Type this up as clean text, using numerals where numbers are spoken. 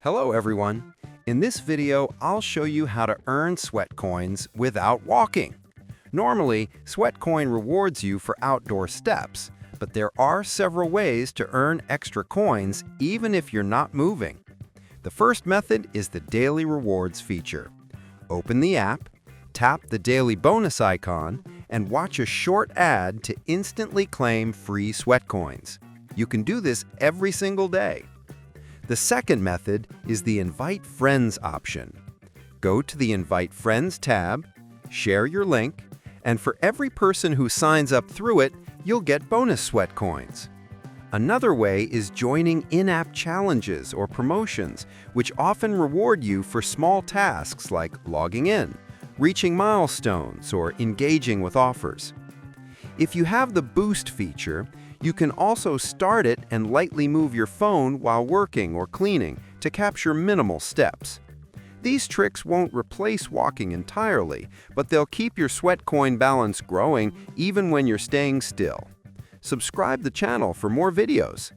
Hello everyone. In this video, I'll show you how to earn Sweatcoins without walking. Normally, Sweatcoin rewards you for outdoor steps, but there are several ways to earn extra coins even if you're not moving. The first method is the Daily Rewards feature. Open the app, tap the daily bonus icon, and watch a short ad to instantly claim free Sweatcoins. You can do this every single day. The second method is the Invite Friends option. Go to the Invite Friends tab, share your link, and for every person who signs up through it, you'll get bonus Sweatcoins. Another way is joining in-app challenges or promotions, which often reward you for small tasks like logging in, reaching milestones, or engaging with offers. If you have the Boost feature, you can also start it and lightly move your phone while working or cleaning to capture minimal steps. These tricks won't replace walking entirely, but they'll keep your Sweatcoin balance growing even when you're staying still. Subscribe the channel for more videos.